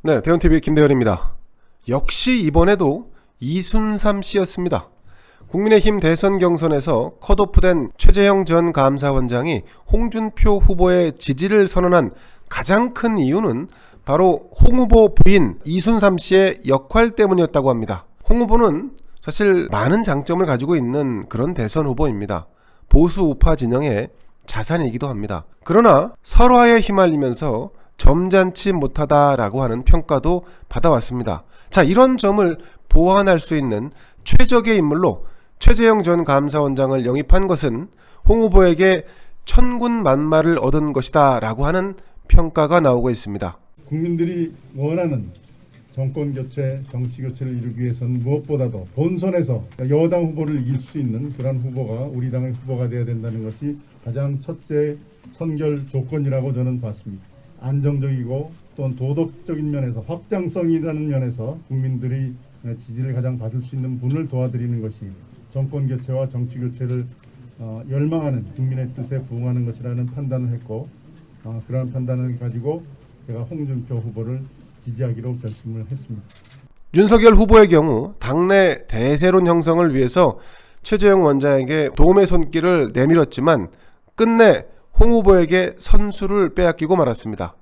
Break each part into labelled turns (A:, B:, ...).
A: 네, 대원TV 김대현입니다. 역시 이번에도 이순삼 씨였습니다. 국민의힘 대선 경선에서 컷오프된 최재형 전 감사원장이 홍준표 후보의 지지를 선언한 가장 큰 이유는 바로 홍 후보 부인 이순삼 씨의 역할 때문이었다고 합니다. 홍 후보는 사실 많은 장점을 가지고 있는 그런 대선 후보입니다. 보수 우파 진영의 자산이기도 합니다. 그러나 설화에 휘말리면서 점잖지 못하다라고 하는 평가도 받아왔습니다. 자, 이런 점을 보완할 수 있는 최적의 인물로 최재형 전 감사원장을 영입한 것은 홍 후보에게 천군만마를 얻은 것이다 라고 하는 평가가 나오고 있습니다.
B: 국민들이 원하는 정권교체, 정치교체를 이루기 위해서는 무엇보다도 본선에서 여당 후보를 이길 수 있는 그런 후보가 우리 당의 후보가 되어야 된다는 것이 가장 첫째 선결 조건이라고 저는 봤습니다. 안정적이고 또는 도덕적인 면에서 확장성이라는 면에서 국민들이 지지를 가장 받을 수 있는 분을 도와드리는 것이 정권교체와 정치교체를 열망하는 국민의 뜻에 부응하는 것이라는 판단을 했고, 그러한 판단을 가지고 제가 홍준표 후보를 지지하기로 결심을 했습니다.
A: 윤석열 후보의 경우 당내 대세론 형성을 위해서 최재형 원장에게 도움의 손길을 내밀었지만 끝내 홍 후보에게 선수를 빼앗기고 말았습니다.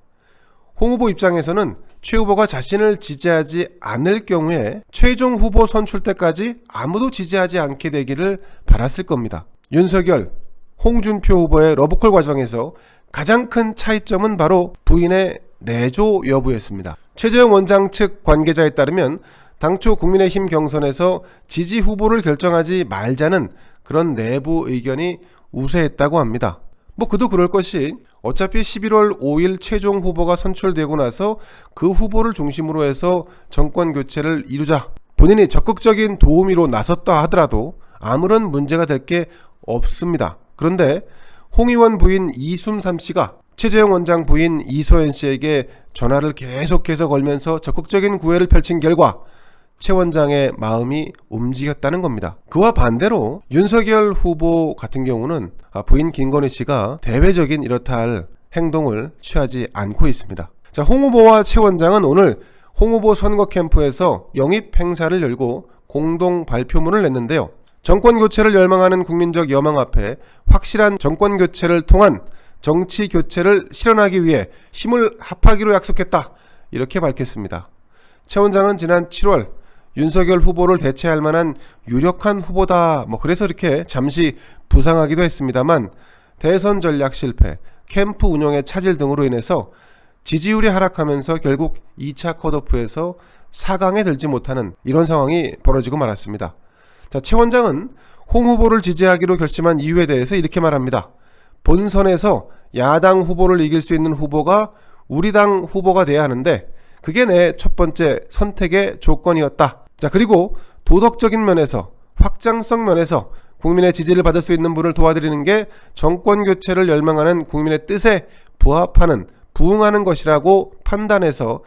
A: 홍 후보 입장에서는 최 후보가 자신을 지지하지 않을 경우에 최종 후보 선출 때까지 아무도 지지하지 않게 되기를 바랐을 겁니다. 윤석열, 홍준표 후보의 러브콜 과정에서 가장 큰 차이점은 바로 부인의 내조 여부였습니다. 최재형 원장 측 관계자에 따르면 당초 국민의힘 경선에서 지지 후보를 결정하지 말자는 그런 내부 의견이 우세했다고 합니다. 그도 그럴 것이 어차피 11월 5일 최종 후보가 선출되고 나서 그 후보를 중심으로 해서 정권 교체를 이루자, 본인이 적극적인 도우미로 나섰다 하더라도 아무런 문제가 될 게 없습니다. 그런데 홍 의원 부인 이순삼 씨가 최재형 원장 부인 이소연 씨에게 전화를 계속해서 걸면서 적극적인 구애를 펼친 결과 최 원장의 마음이 움직였다는 겁니다. 그와 반대로 윤석열 후보 같은 경우는 부인 김건희 씨가 대외적인 이렇다 할 행동을 취하지 않고 있습니다. 자, 홍 후보와 최 원장은 오늘 홍 후보 선거 캠프에서 영입 행사를 열고 공동 발표문을 냈는데요. 정권 교체를 열망하는 국민적 여망 앞에 확실한 정권 교체를 통한 정치 교체를 실현하기 위해 힘을 합하기로 약속했다, 이렇게 밝혔습니다. 최 원장은 지난 7월 윤석열 후보를 대체할 만한 유력한 후보다, 그래서 이렇게 잠시 부상하기도 했습니다만 대선 전략 실패, 캠프 운영의 차질 등으로 인해서 지지율이 하락하면서 결국 2차 컷오프에서 4강에 들지 못하는 이런 상황이 벌어지고 말았습니다. 자, 최 원장은 홍 후보를 지지하기로 결심한 이유에 대해서 이렇게 말합니다. 본선에서 야당 후보를 이길 수 있는 후보가 우리 당 후보가 돼야 하는데 그게 내 첫 번째 선택의 조건이었다. 자, 그리고 도덕적인 면에서, 확장성 면에서 국민의 지지를 받을 수 있는 분을 도와드리는 게 정권 교체를 열망하는 국민의 뜻에 부응하는 것이라고 판단해서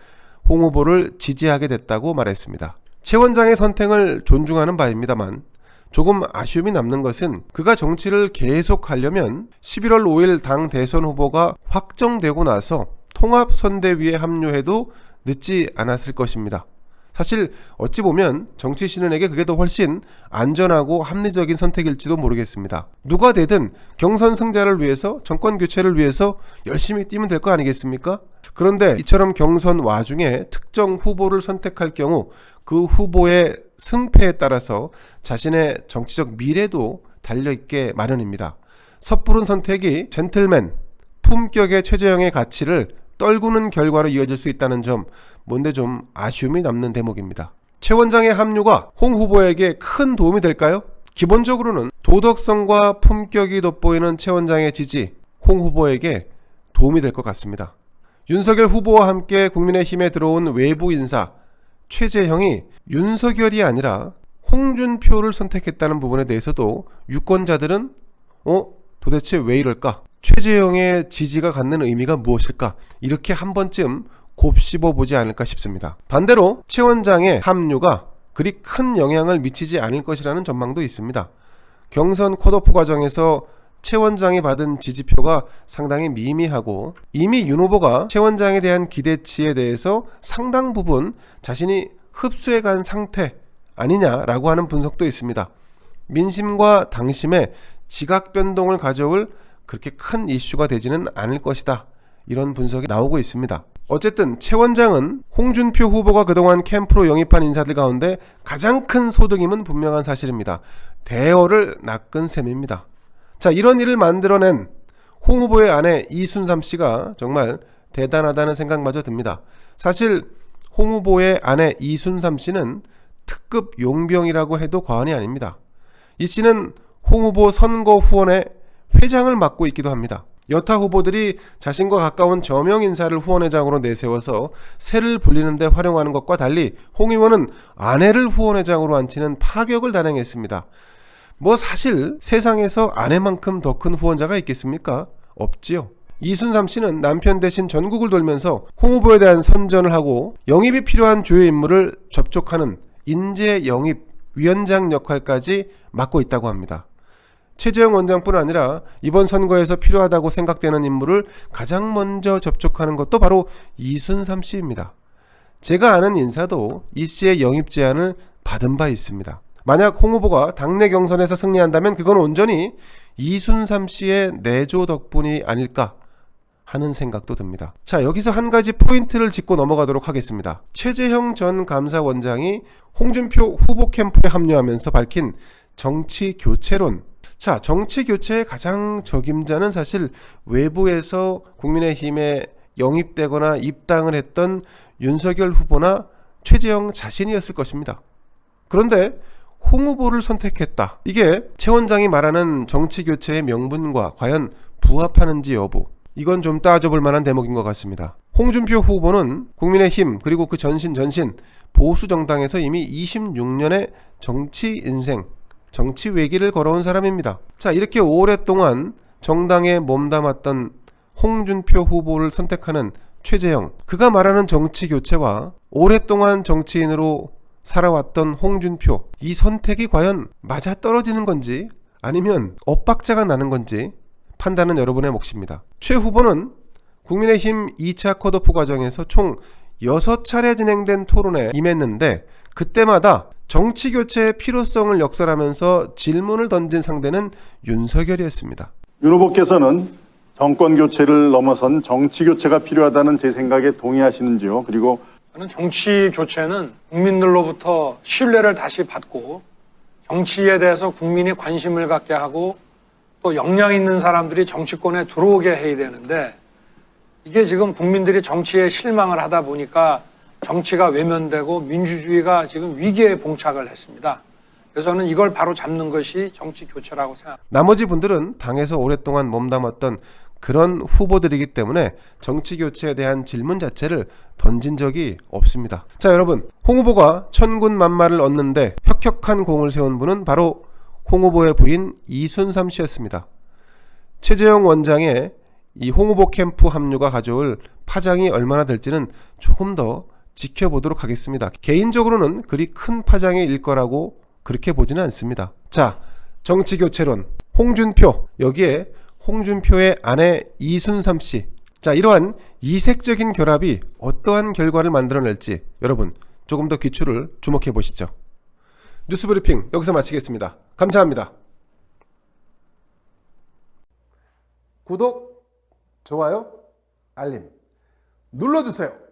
A: 홍 후보를 지지하게 됐다고 말했습니다. 최 원장의 선택을 존중하는 바입니다만 조금 아쉬움이 남는 것은 그가 정치를 계속하려면 11월 5일 당 대선 후보가 확정되고 나서 통합선대위에 합류해도 늦지 않았을 것입니다. 사실 어찌 보면 정치 신인에게 그게 더 훨씬 안전하고 합리적인 선택일지도 모르겠습니다. 누가 되든 경선 승자를 위해서, 정권 교체를 위해서 열심히 뛰면 될 거 아니겠습니까? 그런데 이처럼 경선 와중에 특정 후보를 선택할 경우 그 후보의 승패에 따라서 자신의 정치적 미래도 달려있게 마련입니다. 섣부른 선택이 젠틀맨, 품격의 최재형의 가치를 떨구는 결과로 이어질 수 있다는 점, 뭔데 좀 아쉬움이 남는 대목입니다. 최 원장의 합류가 홍 후보에게 큰 도움이 될까요? 기본적으로는 도덕성과 품격이 돋보이는 최 원장의 지지, 홍 후보에게 도움이 될 것 같습니다. 윤석열 후보와 함께 국민의힘에 들어온 외부 인사 최재형이 윤석열이 아니라 홍준표를 선택했다는 부분에 대해서도 유권자들은 도대체 왜 이럴까? 최재형의 지지가 갖는 의미가 무엇일까? 이렇게 한 번쯤 곱씹어 보지 않을까 싶습니다. 반대로 최 원장의 합류가 그리 큰 영향을 미치지 않을 것이라는 전망도 있습니다. 경선 컷오프 과정에서 최 원장이 받은 지지표가 상당히 미미하고 이미 윤 후보가 최 원장에 대한 기대치에 대해서 상당 부분 자신이 흡수해 간 상태 아니냐라고 하는 분석도 있습니다. 민심과 당심의 지각 변동을 가져올 그렇게 큰 이슈가 되지는 않을 것이다. 이런 분석이 나오고 있습니다. 어쨌든 최 원장은 홍준표 후보가 그동안 캠프로 영입한 인사들 가운데 가장 큰 소득임은 분명한 사실입니다. 대어를 낚은 셈입니다. 자, 이런 일을 만들어낸 홍 후보의 아내 이순삼 씨가 정말 대단하다는 생각마저 듭니다. 사실 홍 후보의 아내 이순삼 씨는 특급 용병이라고 해도 과언이 아닙니다. 이 씨는 홍 후보 선거 후원의 회장을 맡고 있기도 합니다. 여타 후보들이 자신과 가까운 저명 인사를 후원회장으로 내세워서 세를 불리는 데 활용하는 것과 달리 홍 의원은 아내를 후원회장으로 앉히는 파격을 단행했습니다. 뭐 사실 세상에서 아내만큼 더 큰 후원자가 있겠습니까? 없지요. 이순삼 씨는 남편 대신 전국을 돌면서 홍 후보에 대한 선전을 하고 영입이 필요한 주요 인물을 접촉하는 인재 영입 위원장 역할까지 맡고 있다고 합니다. 최재형 원장뿐 아니라 이번 선거에서 필요하다고 생각되는 인물을 가장 먼저 접촉하는 것도 바로 이순삼 씨입니다. 제가 아는 인사도 이 씨의 영입 제안을 받은 바 있습니다. 만약 홍 후보가 당내 경선에서 승리한다면 그건 온전히 이순삼 씨의 내조 덕분이 아닐까 하는 생각도 듭니다. 자, 여기서 한 가지 포인트를 짚고 넘어가도록 하겠습니다. 최재형 전 감사원장이 홍준표 후보 캠프에 합류하면서 밝힌 정치 교체론. 자, 정치 교체의 가장 적임자는 사실 외부에서 국민의힘에 영입되거나 입당을 했던 윤석열 후보나 최재형 자신이었을 것입니다. 그런데 홍 후보를 선택했다. 이게 최 원장이 말하는 정치 교체의 명분과 과연 부합하는지 여부, 이건 좀 따져볼 만한 대목인 것 같습니다. 홍준표 후보는 국민의힘 그리고 그 전신 보수 정당에서 이미 26년의 정치 인생, 정치 외길을 걸어온 사람입니다. 자, 이렇게 오랫동안 정당에 몸담았던 홍준표 후보를 선택하는 최재형, 그가 말하는 정치 교체와 오랫동안 정치인으로 살아왔던 홍준표, 이 선택이 과연 맞아떨어지는 건지 아니면 엇박자가 나는 건지 판단은 여러분의 몫입니다. 최 후보는 국민의힘 2차 컷오프 과정에서 총 6차례 진행된 토론에 임했는데 그때마다 정치 교체의 필요성을 역설하면서 질문을 던진 상대는 윤석열이었습니다.
B: 윤 후보께서는 정권 교체를 넘어선 정치 교체가 필요하다는 제 생각에 동의하시는지요? 그리고
C: 저는 정치 교체는 국민들로부터 신뢰를 다시 받고 정치에 대해서 국민이 관심을 갖게 하고 또 역량 있는 사람들이 정치권에 들어오게 해야 되는데 이게 지금 국민들이 정치에 실망을 하다 보니까 정치가 외면되고 민주주의가 지금 위기에 봉착을 했습니다. 그래서 저는 이걸 바로 잡는 것이 정치 교체라고 생각합니다.
A: 나머지 분들은 당에서 오랫동안 몸담았던 그런 후보들이기 때문에 정치 교체에 대한 질문 자체를 던진 적이 없습니다. 자, 여러분, 홍 후보가 천군만마를 얻는데 혁혁한 공을 세운 분은 바로 홍 후보의 부인 이순삼 씨였습니다. 최재형 원장의 이 홍 후보 캠프 합류가 가져올 파장이 얼마나 될지는 조금 더 지켜보도록 하겠습니다. 개인적으로는 그리 큰 파장일 거라고 그렇게 보지는 않습니다. 자, 정치 교체론, 홍준표, 여기에 홍준표의 아내 이순삼 씨. 자, 이러한 이색적인 결합이 어떠한 결과를 만들어낼지 여러분 조금 더 기초를 주목해 보시죠. 뉴스브리핑 여기서 마치겠습니다. 감사합니다. 구독, 좋아요, 알림 눌러주세요.